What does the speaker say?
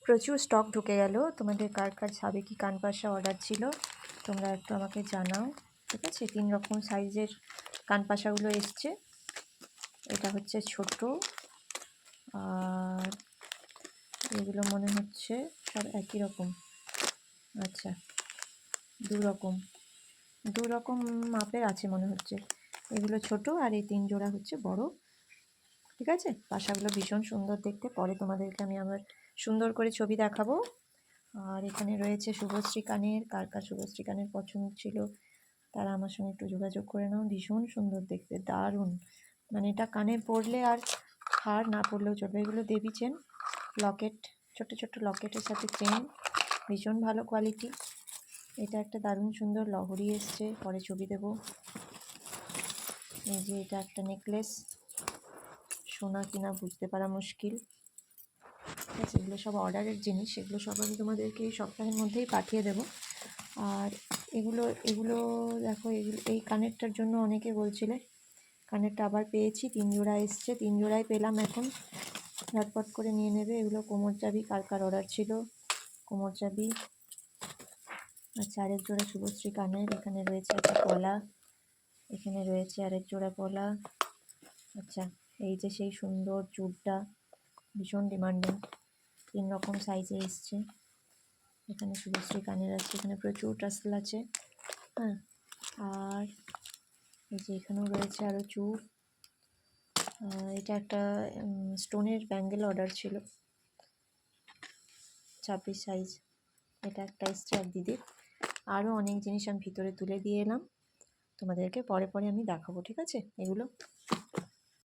প্রচুর স্টক ঢুকে গেল। তোমাদের কার কার সাবেকি কানপাশা অর্ডার ছিল তোমরা একটু আমাকে জানাও, ঠিক আছে? 3 রকম সাইজের কানপাশাগুলো এসছে। এটা হচ্ছে ছোট, আর এগুলো মনে হচ্ছে সব একই রকম। আচ্ছা, দু রকম মাপের আছে মনে হচ্ছে। এগুলো ছোট আর এই 3 জোড়া হচ্ছে বড়, ঠিক আছে? পাশাগুলো ভীষণ সুন্দর দেখতে, পরে তোমাদেরকে আমি আবার সুন্দর করে ছবি দেখাবো। আর এখানে রয়েছে শুভশ্রী কানের। কার কার শুভশ্রী কানের পছন্দ ছিল তারা আমার সঙ্গে একটু যোগাযোগ করে নাও। ভীষণ সুন্দর দেখতে, দারুণ, মানে এটা কানে পরলে আর হার না পরলেও চলবে। এগুলো দেবী চেন, লকেট, ছোট ছোট লকেটের সাথে চেন, ভীষণ ভালো কোয়ালিটি। এটা একটা দারুণ সুন্দর লহরি এসছে, পরে ছবি দেব। এই যে এটা একটা নেকলেস, সোনা কিনা বুঝতে পারা মুশকিল, ঠিক আছে? এগুলো সব অর্ডারের জিনিস, এগুলো সব আমি তোমাদেরকে এই সপ্তাহের মধ্যেই পাঠিয়ে দেবো। আর এগুলো এগুলো দেখো, এগুলো এই কানেরটার জন্য অনেকে বলছিলে, কানেরটা আবার পেয়েছি, 3 জোড়া এসছে, 3 জোড়াই পেলাম এখন, ঝটপট করে নিয়ে নেবে। এগুলো কোমর চাবি, কার কার অর্ডার ছিল কোমর চাবি। আচ্ছা, আরেক জোড়া শুভশ্রী কানের, এখানে রয়েছে একটা পলা, এখানে রয়েছে আরেক জোড়া পলা। আচ্ছা, এই যে সেই সুন্দর চূড়টা, ভীষণ ডিমান্ডিং, 3 রকম সাইজে এসছে। এখানে শুভশ্রী কানের আছে, এখানে প্রচুর টাসেল আছে, হ্যাঁ। আর এই যে এখানেও রয়েছে আরও চূড়। এটা একটা স্টোনের ব্যাঙ্গেল অর্ডার ছিল, 26 সাইজ, এটা একটা এসছে এক দিদির। আরও অনেক জিনিস আমি ভিতরে তুলে দিয়ে এলাম, তোমাদেরকে পরে পরে আমি দেখাবো, ঠিক আছে? এগুলো